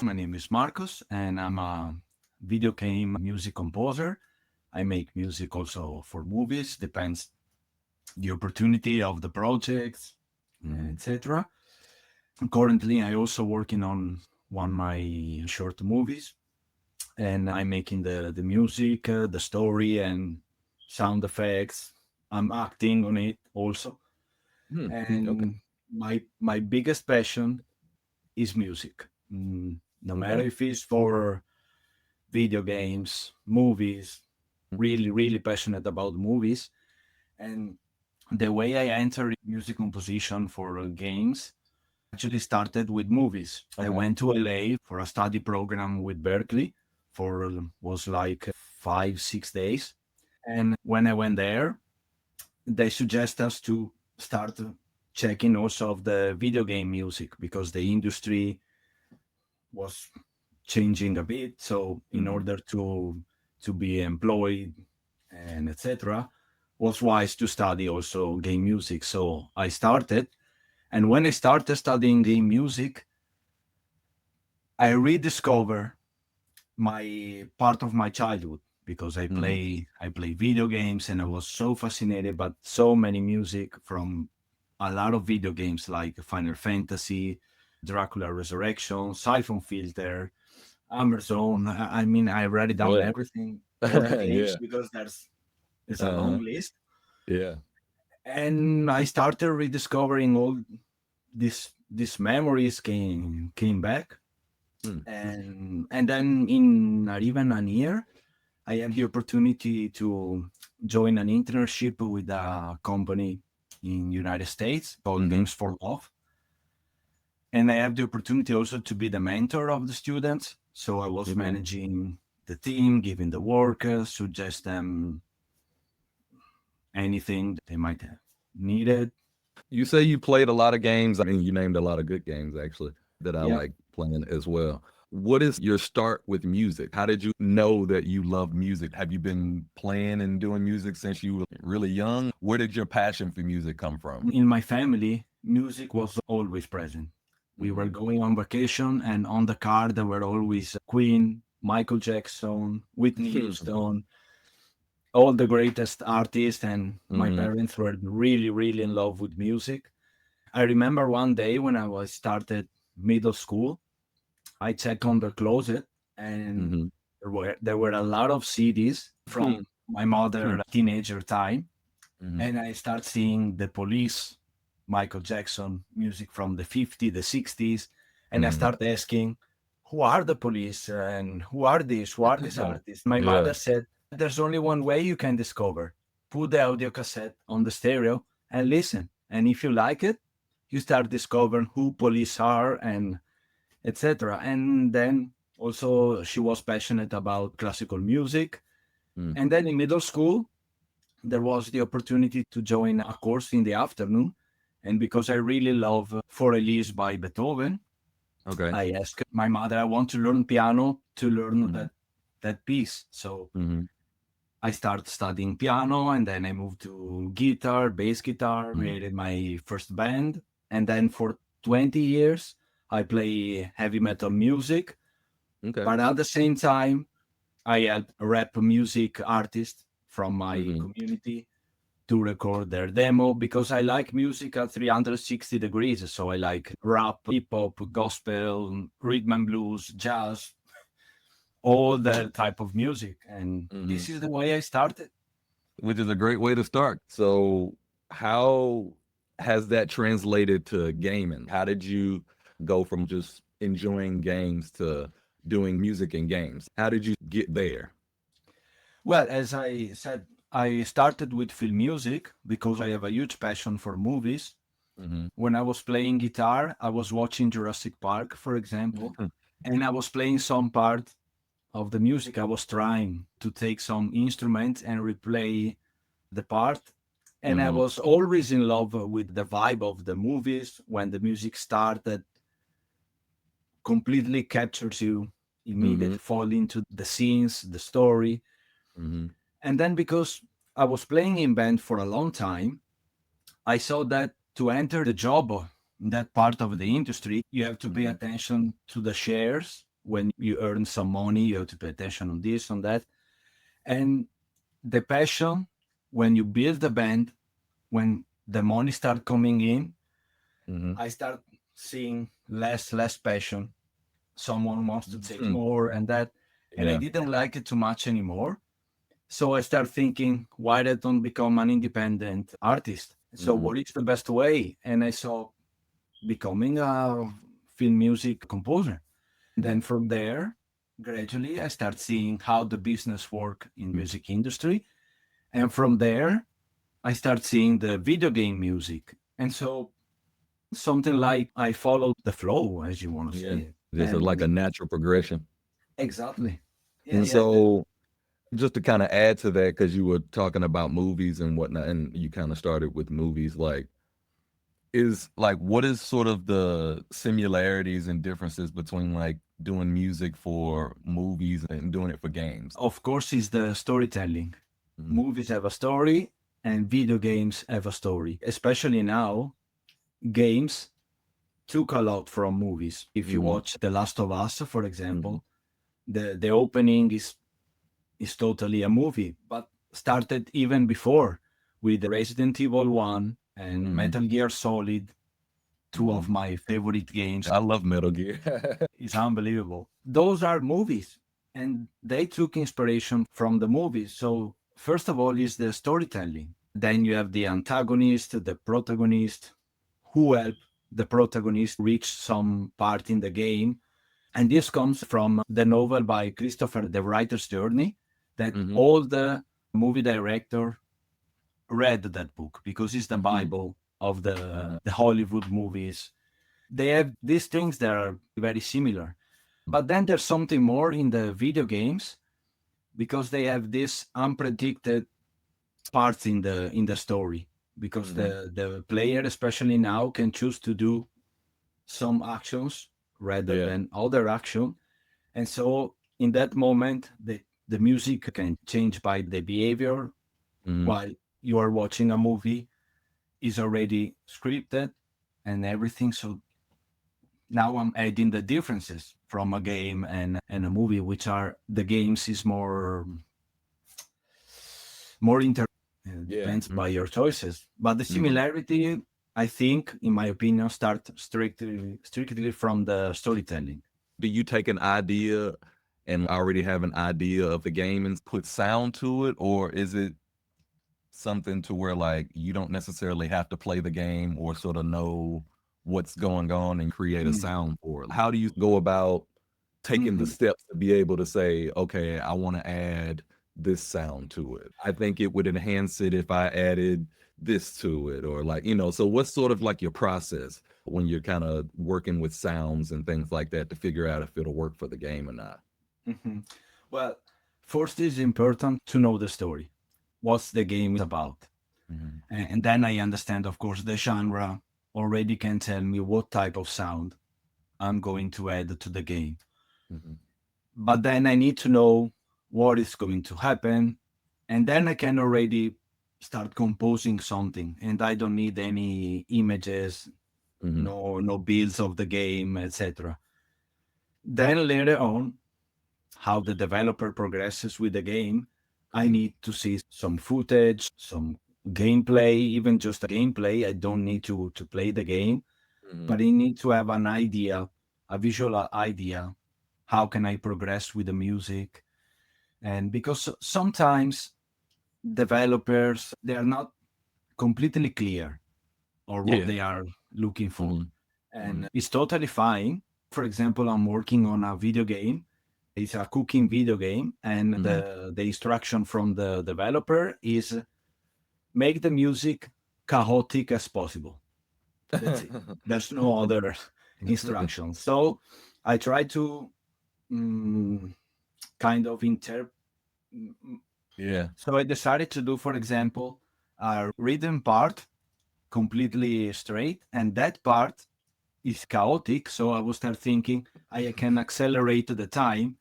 My name is Marcus, and I'm a video game music composer. I make music also for movies, depends the opportunity of the projects, etc. Currently, I also working on one of my short movies, and I'm making the music, the story, and sound effects. I'm acting on it also, Okay. and my biggest passion is music. No matter Okay. if it's for video games, movies, really, really passionate about movies. And the way I entered music composition for games actually started with movies. I Okay. went to LA for a study program with Berkeley for was like 5, 6 days. And when I went there, they suggest us to start checking also of the video game music because the industry was changing a bit. So in hmm order to be employed and etc., was wise to study also game music. So I started, and when I started studying game music, I rediscover my part of my childhood because I play video games and I was so fascinated by so many music from a lot of video games like Final Fantasy, Dracula Resurrection, Siphon Filter, Amazon. I mean, I read it Oh down yeah. everything, all the games Yeah. because it's a long Uh-huh. list. Yeah. And I started rediscovering all these memories came back, Mm. and then in not even a year, I had the opportunity to join an internship with a company in United States called hmm Games for Love, and I have the opportunity also to be the mentor of the students. So I was Okay. managing the team, giving the work, suggest them anything they might have needed. You say you played a lot of games. I mean, you named a lot of good games actually that I Yeah. like playing as well. What is your start with music? How did you know that you love music? Have you been playing and doing music since you were really young? Where did your passion for music come from? In my family, music was always present. We were hmm going on vacation, and on the car, there were always Queen, Michael Jackson, Whitney Houston, all the greatest artists. And my hmm parents were really, really in love with music. I remember one day when I was started middle school, I checked on the closet, and hmm there were a lot of CDs from my mother teenager time, hmm and I start seeing the Police, Michael Jackson music from the 50s, the 60s, and I hmm start asking, who are the Police and who are these? Who are these artists? My Yeah. mother said, there's only one way you can discover. Put the audio cassette on the stereo and listen. And if you like it, you start discovering who Police are and etc. And then also she was passionate about classical music. Mm. And then in middle school, there was the opportunity to join a course in the afternoon. And because I really love For Elise by Beethoven, Okay. I asked my mother, I want to learn piano to learn hmm that piece. So hmm I started studying piano, and then I moved to guitar, bass guitar, hmm created my first band. And then for 20 years, I play heavy metal music. Okay. But at the same time, I help rap music artists from my hmm community to record their demo because I like music at 360 degrees. So I like rap, hip hop, gospel, rhythm and blues, jazz, all that type of music. And hmm this is the way I started. Which is a great way to start. So, how has that translated to gaming? How did you go from just enjoying games to doing music in games? How did you get there? Well, as I said, I started with film music because I have a huge passion for movies. hmm When I was playing guitar, I was watching Jurassic Park, for example, and I was playing some part of the music. I was trying to take some instrument and replay the part. And I hmm was always in love with the vibe of the movies. When the music started, completely captures you, hmm immediately fall into the scenes, the story. hmm And then because I was playing in band for a long time, I saw that to enter the job in that part of the industry, you have to pay hmm attention to the shares. when you earn some money, you have to pay attention on this, on that. And the passion, when you build the band, when the money start coming in, Mm-hmm. I start seeing less passion. Someone wants to take Mm. more and that. And I Yeah. didn't like it too much anymore. So I start thinking, why I don't become an independent artist? So Mm-hmm. what is the best way? And I saw becoming a film music composer. Then from there, gradually, I start seeing how the business work in music industry. And from there, I start seeing the video game music. And so something like I follow the flow, as you want to Yeah. say. Just like And a natural progression. exactly. Yeah, And yeah. so just to kind of add to that, because you were talking about movies and whatnot, and you kind of started with movies, like, is like, what is sort of the similarities and differences between like doing music for movies and doing it for games? Of course, is the storytelling. Mhm. Movies have a story and video games have a story. Especially now, games took a lot from movies. If you Mhm. watch The Last of Us, for Mhm. example, the opening is totally a movie, but started even before with Resident Evil 1 and Mhm. Metal Gear Solid, two of Mhm. my favorite games. I love Metal Gear. It's unbelievable. Those are movies, and they took inspiration from the movies. So, first of all, is the storytelling. Then you have the antagonist, the protagonist, who help the protagonist reach some part in the game. And this comes from the novel by Christopher, The Writer's Journey, that Mhm. all the movie director read that book because it's the Mhm. Bible of the Hollywood movies. They have these things that are very similar. But then there's something more in the video games because they have this unpredicted parts in the story because Mhm. the player, especially now, can choose to do some actions rather Yeah. than other action. And so in that moment, the music can change by the behavior Mhm. while you are watching a movie is already scripted and everything. So now I'm adding the differences from a game and a movie, which are the games is more Yeah. depends by your choices. But the Mhm. similarity, I think, in my opinion, start strictly from the storytelling. Do you take an idea and already have an idea of the game and put sound to it, or is it something to where like you don't necessarily have to play the game or sort of know what's going on and create a Mm. sound for it? How do you go about taking the Mhm. steps to be able to say, okay, I want to add this sound to it? I think it would enhance it if I added this to it, or like, so what's sort of like your process when you're kind of working with sounds and things like that to figure out if it'll work for the game or not? Mhm. Well, first it's important to know the story. What's the game about? Mhm. And then I understand, of course, the genre already can tell me what type of sound I'm going to add to the game. Mhm. But then I need to know what is going to happen. And then I can already start composing something. And I don't need any images, Mhm. no builds of the game, etc. Then later on, how the developer progresses with the game, I Mhm. need to see some footage, some gameplay, even just a gameplay. I don't need to play the game, Mhm. but I need to have an idea, a visual idea. How can I progress with the music? And because sometimes developers they are not completely clear or what Yeah. they are looking for, Mhm. and Mhm. it's totally fine. For example, I'm working on a video game. It's a cooking video game, and Mhm. the instruction from the developer is make the music chaotic as possible. That's it. There's no other instructions. So I try to mm, kind of Yeah. So I decided to do, for example, a rhythm part completely straight, and that part is chaotic. So I will start thinking I can accelerate the time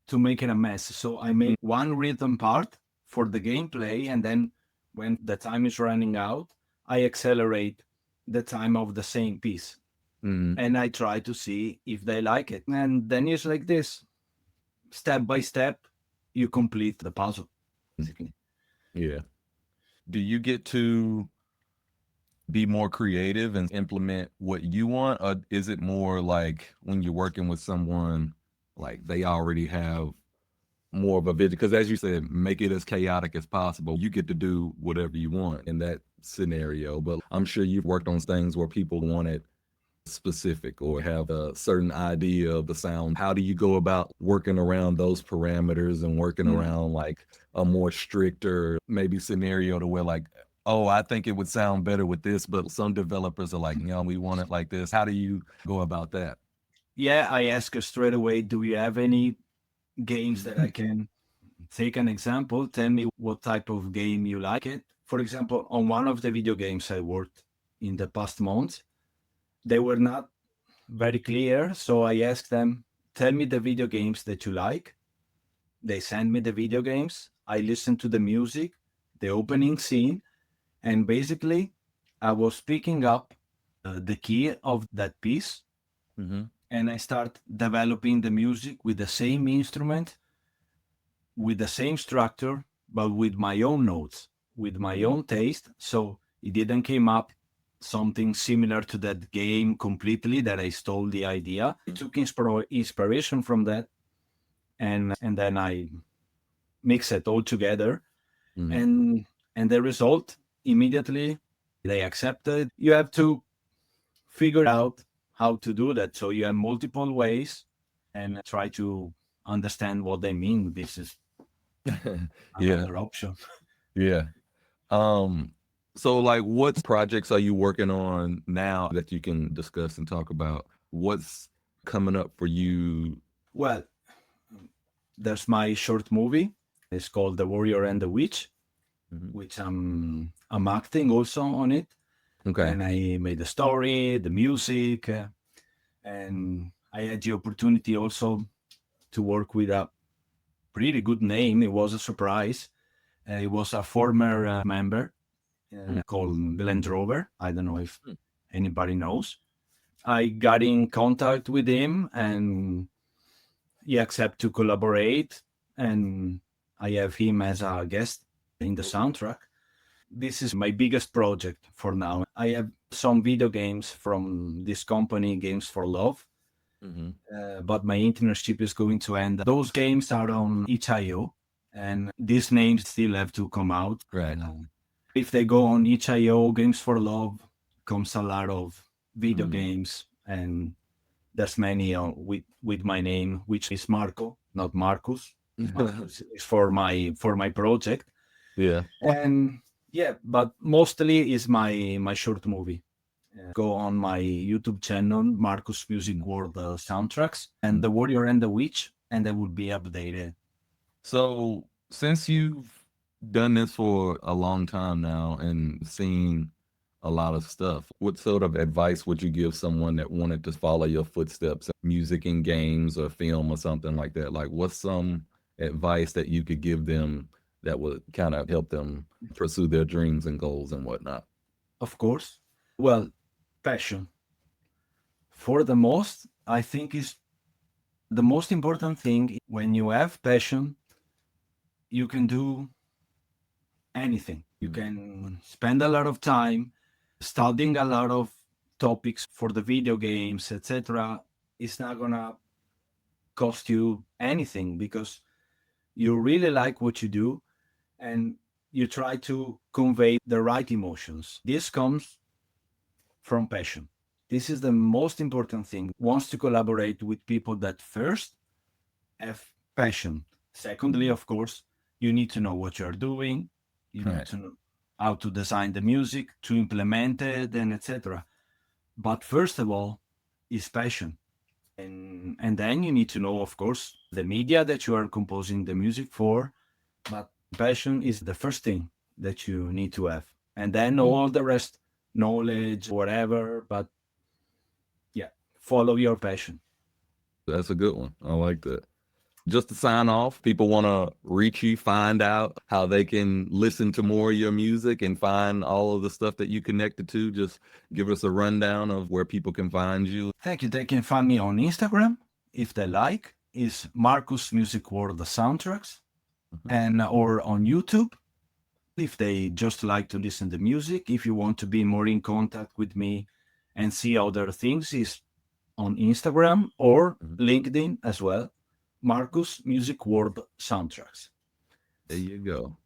to make it a mess. So I make one rhythm part for the gameplay, and then when the time is running out, I accelerate the time of the same piece. Mhm. and I try to see if they like it. And then it's like this, step by step, you complete the puzzle, basically. Yeah. Do you get to be more creative and implement what you want? Or is it more like when you're working with someone, like they already have more of a vision? Because as you said, make it as chaotic as possible. You get to do whatever you want in that scenario. But I'm sure you've worked on things where people want it specific or have a certain idea of the sound. How do you go about working around those parameters and working Mm. around like a more stricter maybe scenario to where like, oh, I think it would sound better with this, but some developers are like, we want it like this. How do you go about that? Yeah, I ask her straight away, do you have any games that I can take an example? Tell me what type of game you like it. For example, on one of the video games I worked in the past months, they were not very clear. So I asked them, tell me the video games that you like. They send me the video games. I listen to the music, the opening scene, and basically I was picking up the key of that piece, Mm-hmm. and I start developing the music with the same instrument, with the same structure, but with my own notes, with my own taste. So it didn't came up something similar to that game completely that I stole the idea. I took inspiration from that, and then I mix it all together, Mm-hmm. and the result immediately they accepted. You have to figure out how to do that. So you have multiple ways and try to understand what they mean. This is Yeah. another option. Yeah. Um, so like what projects are you working on now that you can discuss and talk about? What's coming up for you? Well, there's my short movie. It's called The Warrior and the Witch, Mhm. which I'm acting also on it. Okay. And I made the story, the music, and I had the opportunity also to work with a pretty good name. It was a surprise. It was a former member called Glenn Drover. I don't know if Mhm. anybody knows. I got in contact with him and he accepted to collaborate, and I have him as a guest in the soundtrack. This is my biggest project for now. I have some video games from this company, Games for Love, Mhm. but my internship is going to end. Those games are on itch.io, and these names still have to come out. Right. If they go on itch.io, Games for Love, comes a lot of video Mhm. games, and there's many with my name, which is Marco, not Marcus. Marcus is for my project, Yeah. and yeah, but mostly is my short movie. Go on my YouTube channel, Marcus MusicWorld Soundtracks, and Mm. The Warrior and the Witch, and they will be updated. So since you've done this for a long time now and seen a lot of stuff, what sort of advice would you give someone that wanted to follow your footsteps, music and games or film or something like that? Like what's some advice that you could give them that would kind of help them pursue their dreams and goals and whatnot? Of course. Well, passion. For the most, I think is the most important thing. When you have passion, you can do anything. You Mhm. can spend a lot of time studying a lot of topics for the video games, etc. It's not gonna cost you anything because you really like what you do and you try to convey the right emotions. This comes from passion. This is the most important thing. Wants to collaborate with people that first have passion. Secondly, of course, you need to know what you're doing. You need Right. to know how to design the music, to implement it, and etc. But first of all, is passion. And then you need to know, of course, the media that you are composing the music for. But passion is the first thing that you need to have. And then all the rest, knowledge, whatever. But yeah, follow your passion. That's a good one. I like that. Just to sign off, people want to reach you, find out how they can listen to more of your music and find all of the stuff that you connected to. Just give us a rundown of where people can find you. Thank you. They can find me on Instagram if they like. Is Marcus MusicWorld Soundtracks, and or on YouTube if they just like to listen to music. If you want to be more in contact with me and see other things, is on Instagram or LinkedIn as well. Marcus MusicWorld Soundtracks. There you go.